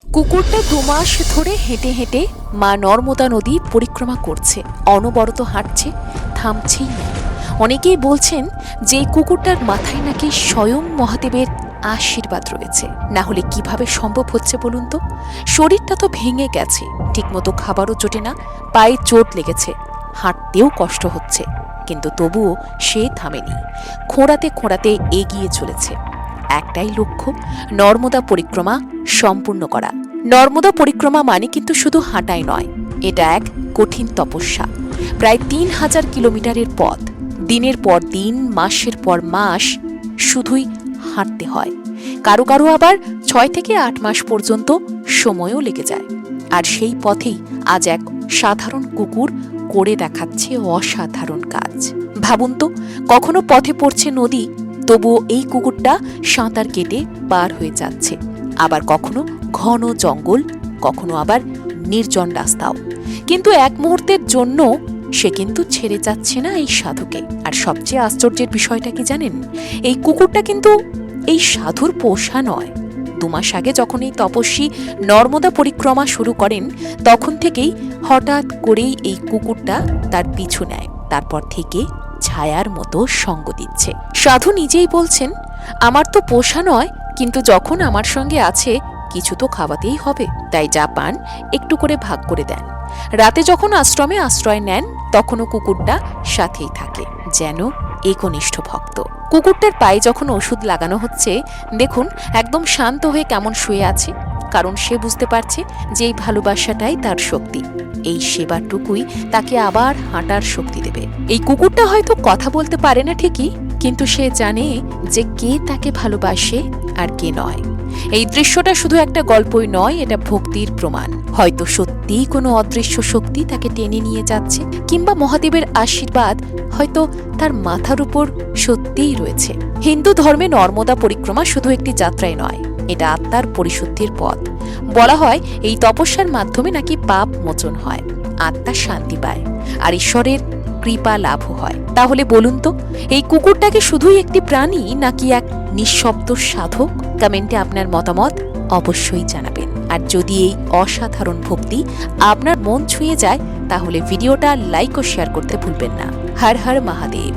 কুকুরটা ২ মাস ধরে হেঁটে হেঁটে মা নর্মদা নদী পরিক্রমা করছে, অনবরত হাঁটছে, থামছেই না। অনেকেই বলছেন যে এই কুকুরটার মাথায় নাকি স্বয়ং মহাদেবের আশীর্বাদ রয়েছে। না হলে কিভাবে সম্ভব হচ্ছে বলুন তো? শরীরটা তো ভেঙে গেছে, ঠিকমতো খাবারও জোটে না, পায়ে চোট লেগেছে, হাঁটতেও কষ্ট হচ্ছে, কিন্তু তবুও সে থামেনি। খোঁড়াতে খোঁড়াতে এগিয়ে চলেছে। একটাই লক্ষ্য, নর্মদা পরিক্রমা সম্পূর্ণ করা। নর্মদা পরিক্রমা মানে কিন্তু শুধু হাঁটাই নয়, এটা এক কঠিন তপস্যা। প্রায় ৩,০০০ কিলোমিটারের পথ, দিনের পর দিন, মাসের পর মাস শুধুই হাঁটতে হয়। কারো কারো আবার ৬ থেকে ৮ মাস পর্যন্ত সময়ও লেগে যায়। আর সেই পথেই আজ এক সাধারণ কুকুর করে দেখাচ্ছে অসাধারণ কাজ। ভাবুন তো, কখনো পথে পড়ছে নদী, তবুও এই কুকুরটা সাঁতার কেটে পার হয়ে যাচ্ছে। আবার কখনো ঘন জঙ্গল, কখনো আবার নির্জন রাস্তাও। কিন্তু এক মুহূর্তের জন্য সে কিন্তু ছেড়ে যাচ্ছে না এই সাধুকে। আর সবচেয়ে আশ্চর্যের বিষয়টা কি জানেন? এই কুকুরটা কিন্তু এই সাধুর পোষা নয়। ২ মাস আগে যখন এই তপস্বী নর্মদা পরিক্রমা শুরু করেন, তখন থেকেই হঠাৎ করেই এই কুকুরটা তার পিছু নেয়। তারপর থেকে ছায়ার মতো সঙ্গ দিচ্ছে। সাধু নিজেই বলছেন, আমার তো পোষা নয়, কিন্তু যখন আমার সঙ্গে আছে কিছু তো খাওয়াতেই হবে, তাই যা পান একটু করে ভাগ করে দেন। রাতে যখন আশ্রমে আশ্রয় নেন, তখনও কুকুরটা সাথেই থাকে, যেন একনিষ্ঠ ভক্ত। কুকুরটার পায়ে যখন ওষুধ লাগানো হচ্ছে, দেখুন একদম শান্ত হয়ে কেমন শুয়ে আছে, কারণ সে বুঝতে পারছে যে এই ভালোবাসাটাই তার শক্তি। এই সেবাটুকুই তাকে আবার হাঁটার শক্তি দেবে। এই কুকুরটা হয়তো কথা বলতে পারে না ঠিকই, কিন্তু সে জানে যে কে তাকে ভালোবাসে আর কে নয়। এই দৃশ্যটা শুধু একটা গল্পই নয়, এটা ভক্তির প্রমাণ। হয়তো সত্যিই কোনো অদৃশ্য শক্তি তাকে টেনে নিয়ে যাচ্ছে, কিংবা মহাদেবের আশীর্বাদ হয়তো তার মাথার উপর সত্যিই রয়েছে। হিন্দু ধর্মে নর্মদা পরিক্রমা শুধু একটি যাত্রাই নয়, এটা আত্মার পরিশুদ্ধির পথ। বলা হয় এই তপস্যার মাধ্যমে নাকি পাপ মোচন হয়, আত্মা শান্তি পায়, আর ঈশ্বরের কৃপা লাভ হয়। তাহলে বলুন তো, এই কুকুরটাকে শুধুই একটি প্রাণী নাকি এক নিঃশব্দ সাধক? কমেন্টে আপনার মতামত অবশ্যই জানাবেন। আর যদি এই অসাধারণ ভক্তি আপনার মন ছুঁয়ে যায়, তাহলে ভিডিওটা লাইক ও শেয়ার করতে ভুলবেন না। হর হর মহাদেব।